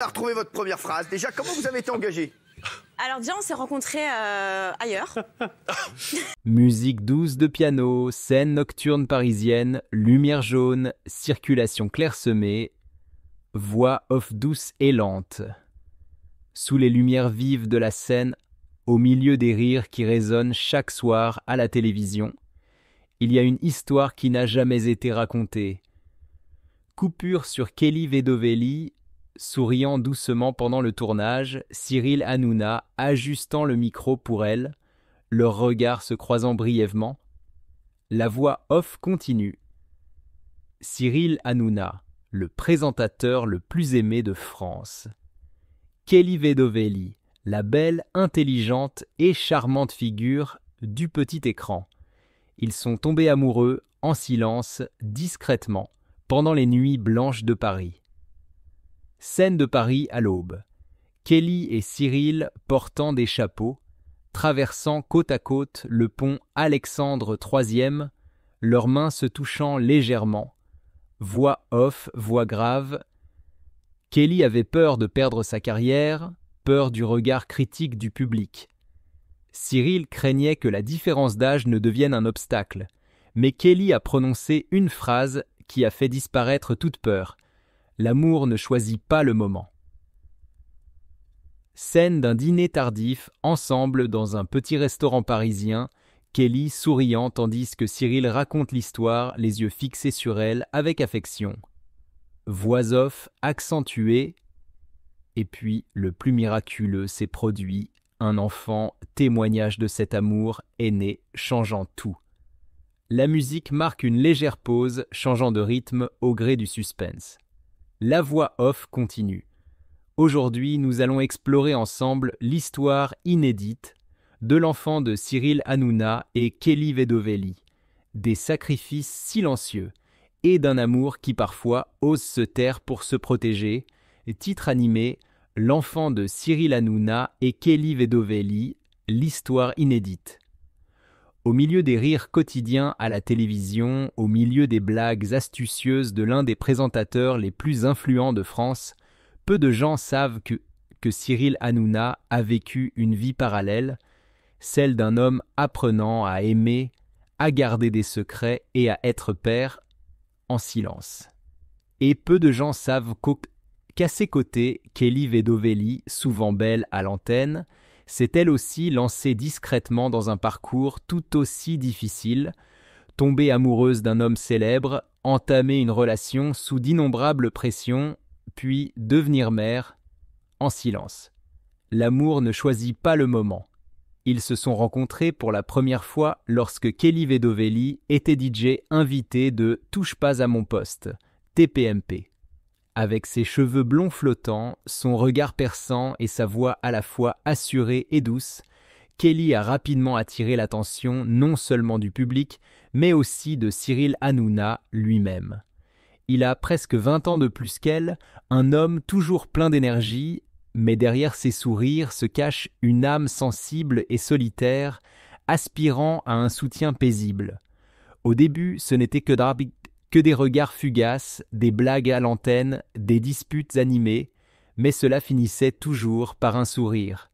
On a retrouvé votre première phrase. Déjà, comment vous avez été engagé? Alors déjà, on s'est rencontrés ailleurs. Musique douce de piano, scène nocturne parisienne, lumière jaune, circulation clairsemée, voix off douce et lente. Sous les lumières vives de la scène, au milieu des rires qui résonnent chaque soir à la télévision, il y a une histoire qui n'a jamais été racontée. Coupure sur Kelly Vedovelli, souriant doucement pendant le tournage, Cyril Hanouna ajustant le micro pour elle, leurs regards se croisant brièvement. La voix off continue. Cyril Hanouna, le présentateur le plus aimé de France. Kelly Vedovelli, la belle, intelligente et charmante figure du petit écran. Ils sont tombés amoureux, en silence, discrètement, pendant les nuits blanches de Paris. Scène de Paris à l'aube. Kelly et Cyril portant des chapeaux, traversant côte à côte le pont Alexandre III, leurs mains se touchant légèrement. Voix off, voix grave. Kelly avait peur de perdre sa carrière, peur du regard critique du public. Cyril craignait que la différence d'âge ne devienne un obstacle, mais Kelly a prononcé une phrase qui a fait disparaître toute peur. L'amour ne choisit pas le moment. Scène d'un dîner tardif, ensemble dans un petit restaurant parisien, Kelly souriant tandis que Cyril raconte l'histoire, les yeux fixés sur elle avec affection. Voix off accentuée, et puis le plus miraculeux s'est produit, un enfant, témoignage de cet amour, est né, changeant tout. La musique marque une légère pause, changeant de rythme au gré du suspense. La voix off continue. Aujourd'hui, nous allons explorer ensemble l'histoire inédite de l'enfant de Cyril Hanouna et Kelly Vedovelli, des sacrifices silencieux et d'un amour qui parfois ose se taire pour se protéger. Titre animé, l'enfant de Cyril Hanouna et Kelly Vedovelli, l'histoire inédite. Au milieu des rires quotidiens à la télévision, au milieu des blagues astucieuses de l'un des présentateurs les plus influents de France, peu de gens savent que Cyril Hanouna a vécu une vie parallèle, celle d'un homme apprenant à aimer, à garder des secrets et à être père en silence. Et peu de gens savent qu'à ses côtés, Kelly Vedovelli, souvent belle à l'antenne, s'est elle aussi lancée discrètement dans un parcours tout aussi difficile, tomber amoureuse d'un homme célèbre, entamer une relation sous d'innombrables pressions, puis devenir mère, en silence. L'amour ne choisit pas le moment. Ils se sont rencontrés pour la première fois lorsque Kelly Vedovelli était DJ invité de Touche pas à mon poste, TPMP. Avec ses cheveux blonds flottants, son regard perçant et sa voix à la fois assurée et douce, Kelly a rapidement attiré l'attention non seulement du public, mais aussi de Cyril Hanouna lui-même. Il a presque 20 ans de plus qu'elle, un homme toujours plein d'énergie, mais derrière ses sourires se cache une âme sensible et solitaire, aspirant à un soutien paisible. Au début, ce n'était que des regards fugaces, des blagues à l'antenne, des disputes animées, mais cela finissait toujours par un sourire.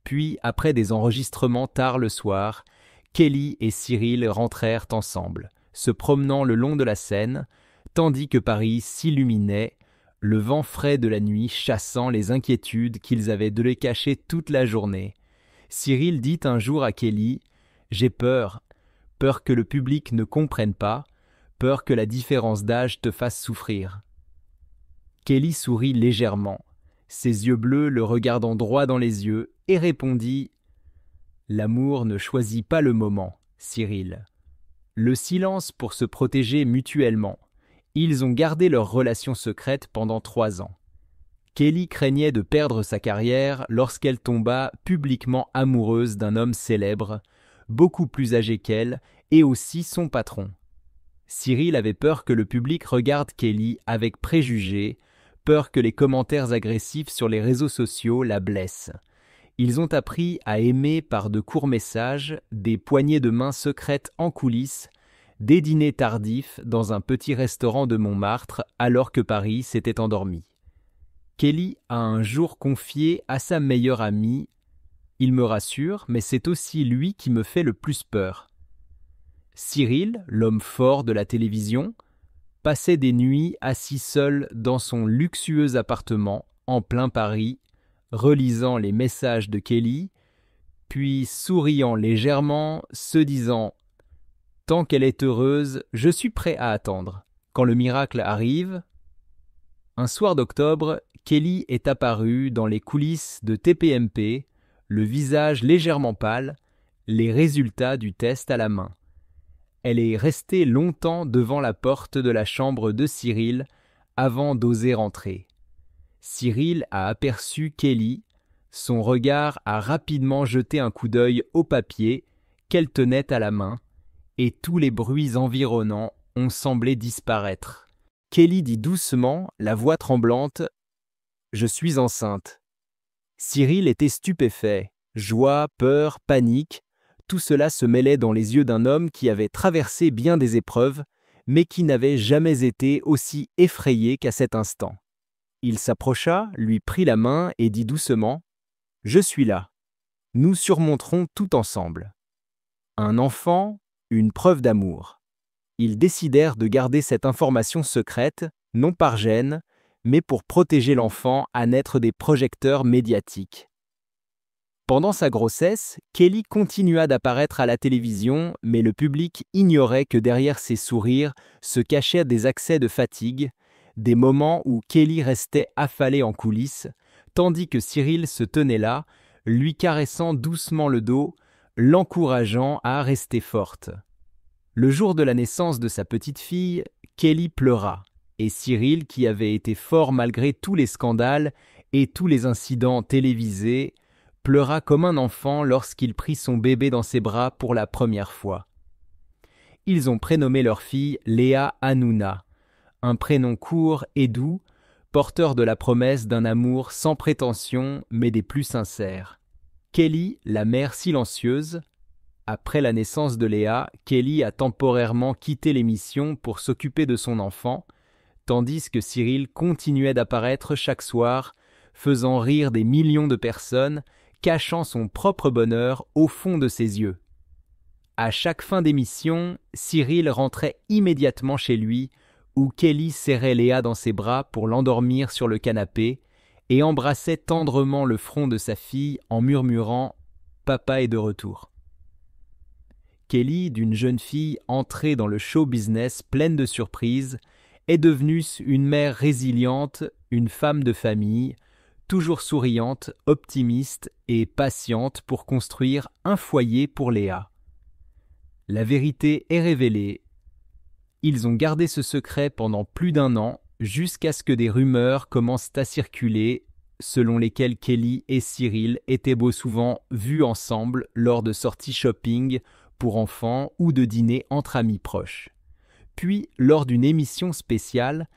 Puis, après des enregistrements tard le soir, Kelly et Cyril rentrèrent ensemble, se promenant le long de la Seine, tandis que Paris s'illuminait, le vent frais de la nuit chassant les inquiétudes qu'ils avaient de les cacher toute la journée. Cyril dit un jour à Kelly « J'ai peur que le public ne comprenne pas, peur que la différence d'âge te fasse souffrir. » Kelly sourit légèrement, ses yeux bleus le regardant droit dans les yeux, et répondit « L'amour ne choisit pas le moment, Cyril. » Le silence pour se protéger mutuellement. Ils ont gardé leur relation secrète pendant 3 ans. Kelly craignait de perdre sa carrière lorsqu'elle tomba publiquement amoureuse d'un homme célèbre, beaucoup plus âgé qu'elle, et aussi son patron. Cyril avait peur que le public regarde Kelly avec préjugés, peur que les commentaires agressifs sur les réseaux sociaux la blessent. Ils ont appris à aimer par de courts messages, des poignées de main secrètes en coulisses, des dîners tardifs dans un petit restaurant de Montmartre alors que Paris s'était endormi. Kelly a un jour confié à sa meilleure amie « Il me rassure, mais c'est aussi lui qui me fait le plus peur ». Cyril, l'homme fort de la télévision, passait des nuits assis seul dans son luxueux appartement en plein Paris, relisant les messages de Kelly, puis souriant légèrement, se disant « Tant qu'elle est heureuse, je suis prêt à attendre. Quand le miracle arrive… » Un soir d'octobre, Kelly est apparue dans les coulisses de TPMP, le visage légèrement pâle, les résultats du test à la main. Elle est restée longtemps devant la porte de la chambre de Cyril avant d'oser rentrer. Cyril a aperçu Kelly, son regard a rapidement jeté un coup d'œil au papier qu'elle tenait à la main, et tous les bruits environnants ont semblé disparaître. Kelly dit doucement, la voix tremblante « Je suis enceinte ». Cyril était stupéfait. Joie, peur, panique, tout cela se mêlait dans les yeux d'un homme qui avait traversé bien des épreuves, mais qui n'avait jamais été aussi effrayé qu'à cet instant. Il s'approcha, lui prit la main et dit doucement « Je suis là. Nous surmonterons tout ensemble. » Un enfant, une preuve d'amour. Ils décidèrent de garder cette information secrète, non par gêne, mais pour protéger l'enfant à naître des projecteurs médiatiques. Pendant sa grossesse, Kelly continua d'apparaître à la télévision, mais le public ignorait que derrière ses sourires se cachaient des accès de fatigue, des moments où Kelly restait affalée en coulisses, tandis que Cyril se tenait là, lui caressant doucement le dos, l'encourageant à rester forte. Le jour de la naissance de sa petite fille, Kelly pleura, et Cyril, qui avait été fort malgré tous les scandales et tous les incidents télévisés, pleura comme un enfant lorsqu'il prit son bébé dans ses bras pour la première fois. Ils ont prénommé leur fille Léa Hanouna, un prénom court et doux, porteur de la promesse d'un amour sans prétention mais des plus sincères. Kelly, la mère silencieuse. Après la naissance de Léa, Kelly a temporairement quitté l'émission pour s'occuper de son enfant, tandis que Cyril continuait d'apparaître chaque soir, faisant rire des millions de personnes, cachant son propre bonheur au fond de ses yeux. À chaque fin d'émission, Cyril rentrait immédiatement chez lui, où Kelly serrait Léa dans ses bras pour l'endormir sur le canapé et embrassait tendrement le front de sa fille en murmurant « Papa est de retour ». Kelly, d'une jeune fille entrée dans le show business pleine de surprises, est devenue une mère résiliente, une femme de famille, toujours souriante, optimiste et patiente pour construire un foyer pour Léa. La vérité est révélée. Ils ont gardé ce secret pendant plus d'1 an, jusqu'à ce que des rumeurs commencent à circuler, selon lesquelles Kelly et Cyril étaient beau souvent vus ensemble lors de sorties shopping pour enfants ou de dîners entre amis proches. Puis, lors d'une émission spéciale,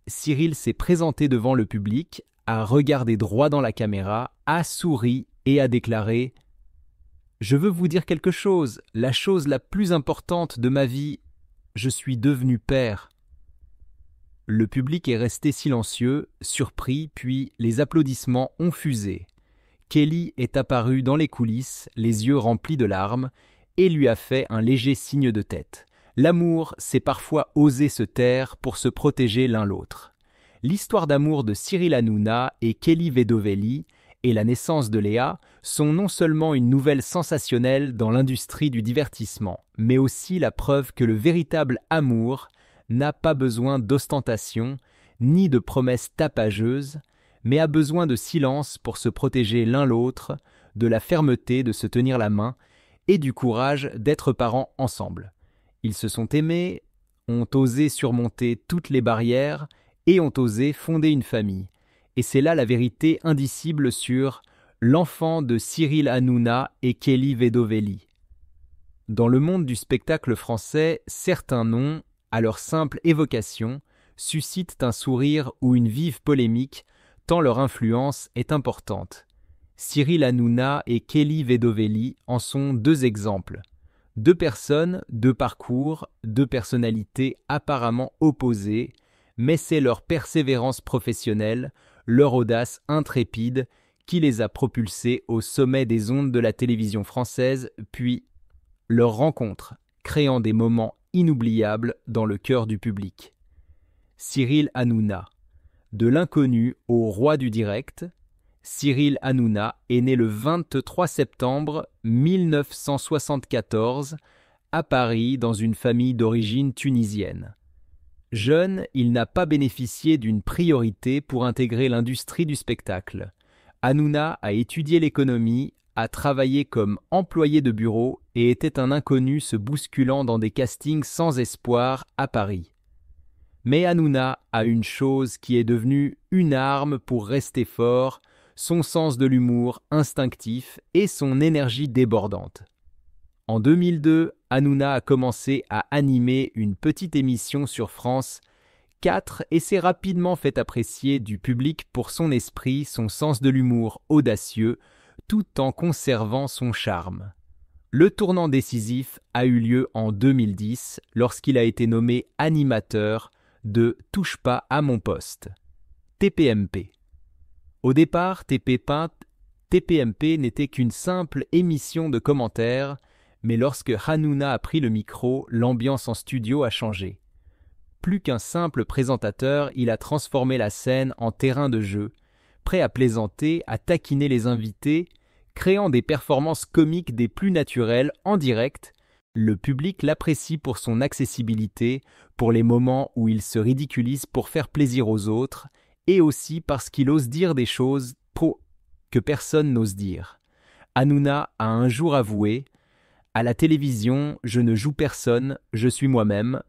Cyril s'est présenté devant le public, a regardé droit dans la caméra, a souri et a déclaré « Je veux vous dire quelque chose, la chose la plus importante de ma vie, je suis devenu père. » Le public est resté silencieux, surpris, puis les applaudissements ont fusé. Kelly est apparue dans les coulisses, les yeux remplis de larmes, et lui a fait un léger signe de tête. L'amour, c'est parfois oser se taire pour se protéger l'un l'autre. L'histoire d'amour de Cyril Hanouna et Kelly Vedovelli et la naissance de Léa sont non seulement une nouvelle sensationnelle dans l'industrie du divertissement, mais aussi la preuve que le véritable amour n'a pas besoin d'ostentation ni de promesses tapageuses, mais a besoin de silence pour se protéger l'un l'autre, de la fermeté de se tenir la main et du courage d'être parents ensemble. Ils se sont aimés, ont osé surmonter toutes les barrières et ont osé fonder une famille. Et c'est là la vérité indicible sur l'enfant de Cyril Hanouna et Kelly Vedovelli. Dans le monde du spectacle français, certains noms, à leur simple évocation, suscitent un sourire ou une vive polémique, tant leur influence est importante. Cyril Hanouna et Kelly Vedovelli en sont 2 exemples. 2 personnes, 2 parcours, 2 personnalités apparemment opposées, mais c'est leur persévérance professionnelle, leur audace intrépide qui les a propulsés au sommet des ondes de la télévision française, puis leur rencontre, créant des moments inoubliables dans le cœur du public. Cyril Hanouna. De l'inconnu au roi du direct, Cyril Hanouna est né le 23 septembre 1974 à Paris dans une famille d'origine tunisienne. Jeune, il n'a pas bénéficié d'une priorité pour intégrer l'industrie du spectacle. Hanouna a étudié l'économie, a travaillé comme employé de bureau et était un inconnu se bousculant dans des castings sans espoir à Paris. Mais Hanouna a une chose qui est devenue une arme pour rester fort, son sens de l'humour instinctif et son énergie débordante. En 2002, Hanouna a commencé à animer une petite émission sur France 4 et s'est rapidement fait apprécier du public pour son esprit, son sens de l'humour audacieux, tout en conservant son charme. Le tournant décisif a eu lieu en 2010 lorsqu'il a été nommé animateur de Touche pas à mon poste, TPMP. Au départ, TPMP n'était qu'une simple émission de commentaires, mais lorsque Hanouna a pris le micro, l'ambiance en studio a changé. Plus qu'un simple présentateur, il a transformé la scène en terrain de jeu, prêt à plaisanter, à taquiner les invités, créant des performances comiques des plus naturelles en direct. Le public l'apprécie pour son accessibilité, pour les moments où il se ridiculise pour faire plaisir aux autres, et aussi parce qu'il ose dire des choses que personne n'ose dire. Hanouna a un jour avoué « À la télévision, je ne joue personne, je suis moi-même »,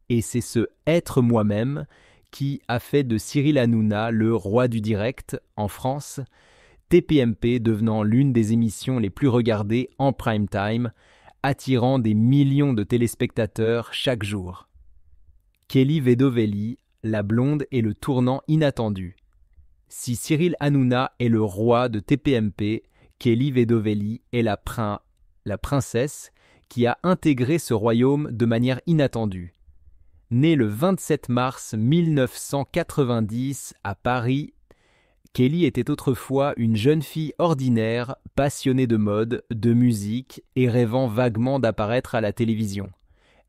et c'est ce « être moi-même » qui a fait de Cyril Hanouna le roi du direct en France, TPMP devenant l'une des émissions les plus regardées en prime time, attirant des millions de téléspectateurs chaque jour. Kelly Vedovelli, la blonde et le tournant inattendu. Si Cyril Hanouna est le roi de TPMP, Kelly Vedovelli est la princesse qui a intégré ce royaume de manière inattendue. Née le 27 mars 1990 à Paris, Kelly était autrefois une jeune fille ordinaire, passionnée de mode, de musique et rêvant vaguement d'apparaître à la télévision.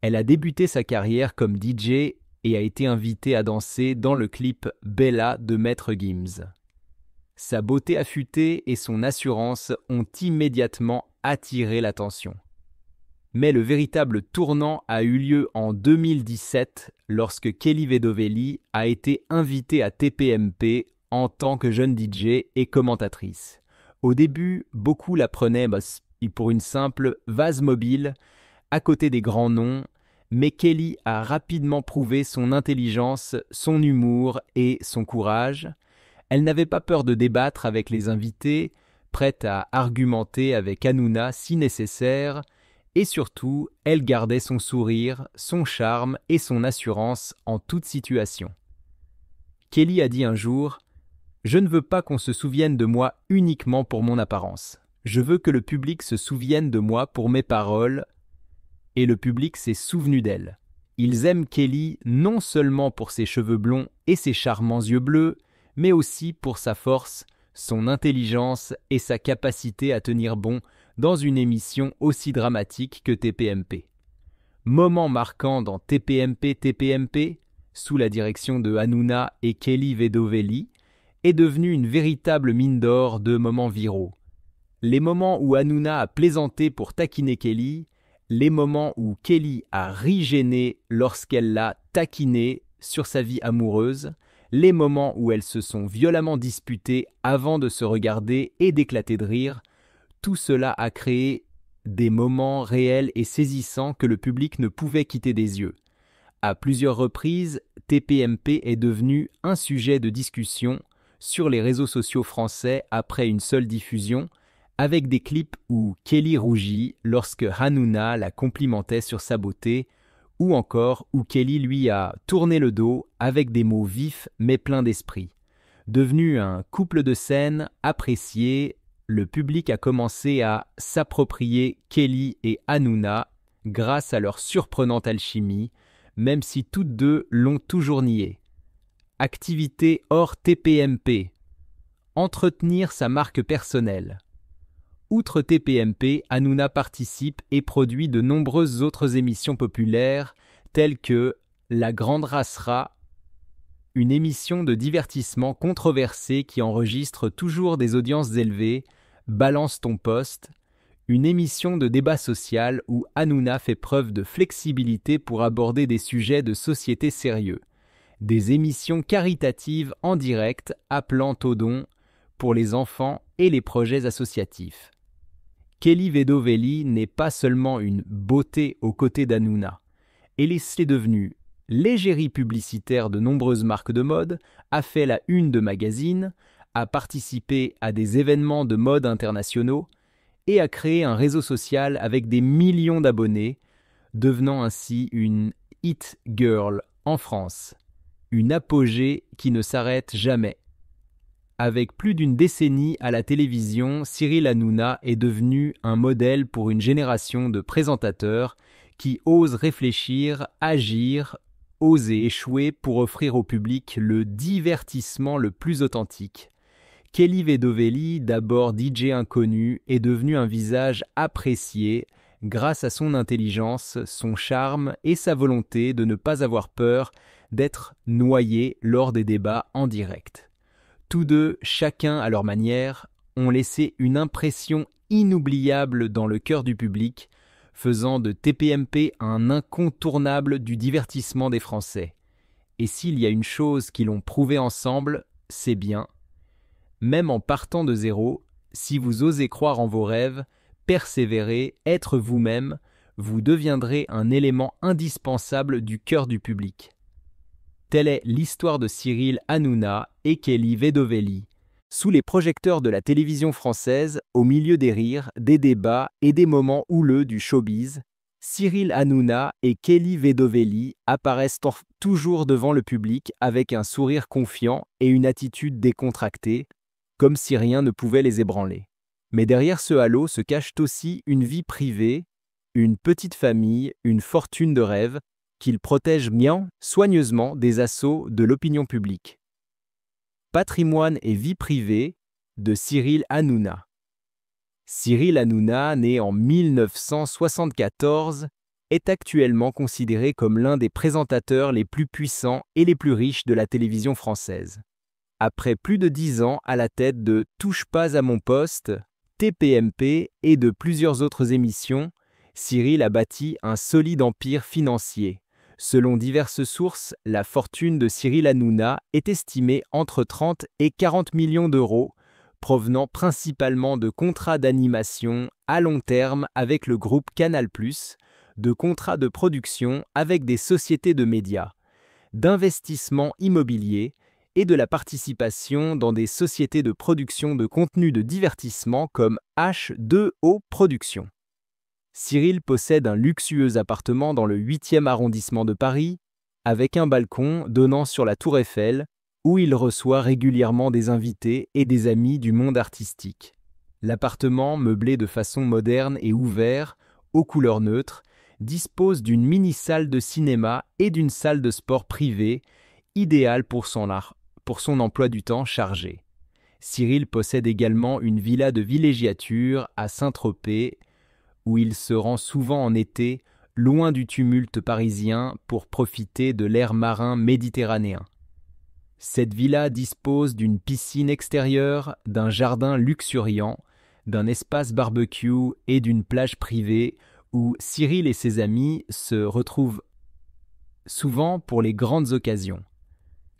Elle a débuté sa carrière comme DJ et a été invitée à danser dans le clip Bella de Maître Gims. Sa beauté affûtée et son assurance ont immédiatement attiré l'attention. Mais le véritable tournant a eu lieu en 2017 lorsque Kelly Vedovelli a été invitée à TPMP en tant que jeune DJ et commentatrice. Au début, beaucoup la prenaient pour une simple vase mobile à côté des grands noms, mais Kelly a rapidement prouvé son intelligence, son humour et son courage. Elle n'avait pas peur de débattre avec les invités, prête à argumenter avec Hanouna si nécessaire, et surtout, elle gardait son sourire, son charme et son assurance en toute situation. Kelly a dit un jour « Je ne veux pas qu'on se souvienne de moi uniquement pour mon apparence. Je veux que le public se souvienne de moi pour mes paroles. » Et le public s'est souvenu d'elle. Ils aiment Kelly non seulement pour ses cheveux blonds et ses charmants yeux bleus, mais aussi pour sa force, son intelligence et sa capacité à tenir bon dans une émission aussi dramatique que TPMP. Moment marquant dans TPMP, sous la direction de Hanouna et Kelly Vedovelli, est devenu une véritable mine d'or de moments viraux. Les moments où Hanouna a plaisanté pour taquiner Kelly, les moments où Kelly a ri gêné lorsqu'elle l'a taquiné sur sa vie amoureuse, les moments où elles se sont violemment disputées avant de se regarder et d'éclater de rire, tout cela a créé des moments réels et saisissants que le public ne pouvait quitter des yeux. À plusieurs reprises, TPMP est devenu un sujet de discussion sur les réseaux sociaux français après une seule diffusion, avec des clips où Kelly rougit lorsque Hanouna la complimentait sur sa beauté, ou encore où Kelly lui a tourné le dos avec des mots vifs mais pleins d'esprit. Devenu un couple de scène apprécié, le public a commencé à s'approprier Kelly et Hanouna grâce à leur surprenante alchimie, même si toutes deux l'ont toujours nié. Activité hors TPMP, entretenir sa marque personnelle. Outre TPMP, Hanouna participe et produit de nombreuses autres émissions populaires telles que La Grande Rassera, une émission de divertissement controversée qui enregistre toujours des audiences élevées, Balance ton poste, une émission de débat social où Hanouna fait preuve de flexibilité pour aborder des sujets de société sérieux, des émissions caritatives en direct appelant aux dons pour les enfants et les projets associatifs. Kelly Vedovelli n'est pas seulement une beauté aux côtés d'Hanouna. Elle est devenue l'égérie publicitaire de nombreuses marques de mode, a fait la une de magazines, a participé à des événements de mode internationaux et a créé un réseau social avec des millions d'abonnés, devenant ainsi une hit girl en France, une apogée qui ne s'arrête jamais. Avec plus d'une décennie à la télévision, Cyril Hanouna est devenu un modèle pour une génération de présentateurs qui osent réfléchir, agir, oser échouer pour offrir au public le divertissement le plus authentique. Kelly Vedovelli, d'abord DJ inconnu, est devenu un visage apprécié grâce à son intelligence, son charme et sa volonté de ne pas avoir peur d'être noyé lors des débats en direct. Tous deux, chacun à leur manière, ont laissé une impression inoubliable dans le cœur du public, faisant de TPMP un incontournable du divertissement des Français. Et s'il y a une chose qu'ils ont prouvé ensemble, c'est bien. Même en partant de zéro, si vous osez croire en vos rêves, persévérer, être vous-même, vous deviendrez un élément indispensable du cœur du public. Telle est l'histoire de Cyril Hanouna et Kelly Vedovelli. Sous les projecteurs de la télévision française, au milieu des rires, des débats et des moments houleux du showbiz, Cyril Hanouna et Kelly Vedovelli apparaissent toujours devant le public avec un sourire confiant et une attitude décontractée, comme si rien ne pouvait les ébranler. Mais derrière ce halo se cache aussi une vie privée, une petite famille, une fortune de rêve, qu'ils protègent bien, soigneusement, des assauts de l'opinion publique. Patrimoine et vie privée de Cyril Hanouna. Cyril Hanouna, né en 1974, est actuellement considéré comme l'un des présentateurs les plus puissants et les plus riches de la télévision française. Après plus de 10 ans à la tête de Touche pas à mon poste, TPMP et de plusieurs autres émissions, Cyril a bâti un solide empire financier. Selon diverses sources, la fortune de Cyril Hanouna est estimée entre 30 et 40 millions d'euros, provenant principalement de contrats d'animation à long terme avec le groupe Canal+, de contrats de production avec des sociétés de médias, d'investissements immobiliers et de la participation dans des sociétés de production de contenu de divertissement comme H2O Productions. Cyril possède un luxueux appartement dans le 8e arrondissement de Paris, avec un balcon donnant sur la Tour Eiffel, où il reçoit régulièrement des invités et des amis du monde artistique. L'appartement, meublé de façon moderne et ouvert, aux couleurs neutres, dispose d'une mini-salle de cinéma et d'une salle de sport privée, idéale pour son emploi du temps chargé. Cyril possède également une villa de villégiature à Saint-Tropez, où il se rend souvent en été, loin du tumulte parisien, pour profiter de l'air marin méditerranéen. Cette villa dispose d'une piscine extérieure, d'un jardin luxuriant, d'un espace barbecue et d'une plage privée où Cyril et ses amis se retrouvent souvent pour les grandes occasions.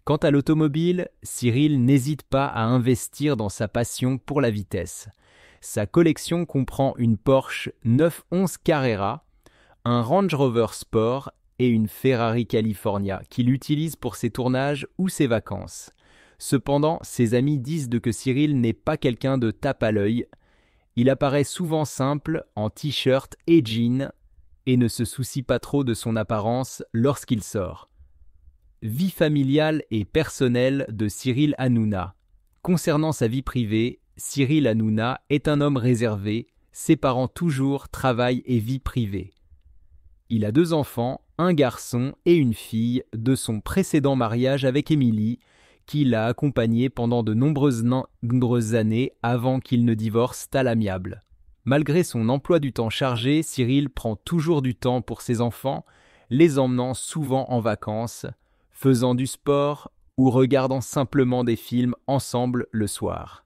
Quant à l'automobile, Cyril n'hésite pas à investir dans sa passion pour la vitesse. Sa collection comprend une Porsche 911 Carrera, un Range Rover Sport et une Ferrari California qu'il utilise pour ses tournages ou ses vacances. Cependant, ses amis disent que Cyril n'est pas quelqu'un de tape à l'œil. Il apparaît souvent simple, en t-shirt et jean, et ne se soucie pas trop de son apparence lorsqu'il sort. Vie familiale et personnelle de Cyril Hanouna. Concernant sa vie privée, Cyril Hanouna est un homme réservé, séparant toujours travail et vie privée. Il a 2 enfants, un garçon et une fille, de son précédent mariage avec Émilie, qui l'a accompagné pendant de nombreuses années avant qu'ils ne divorcent à l'amiable. Malgré son emploi du temps chargé, Cyril prend toujours du temps pour ses enfants, les emmenant souvent en vacances, faisant du sport ou regardant simplement des films ensemble le soir.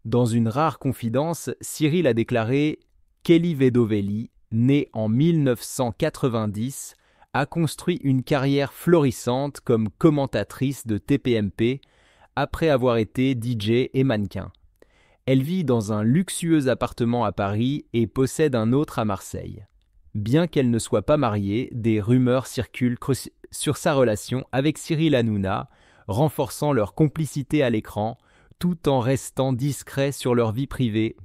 Dans une rare confidence, Cyril a déclaré « Kelly Vedovelli, née en 1990, a construit une carrière florissante comme commentatrice de TPMP après avoir été DJ et mannequin. Elle vit dans un luxueux appartement à Paris et possède un autre à Marseille. Bien qu'elle ne soit pas mariée, des rumeurs circulent sur sa relation avec Cyril Hanouna, renforçant leur complicité à l'écran, tout en restant discrets sur leur vie privée,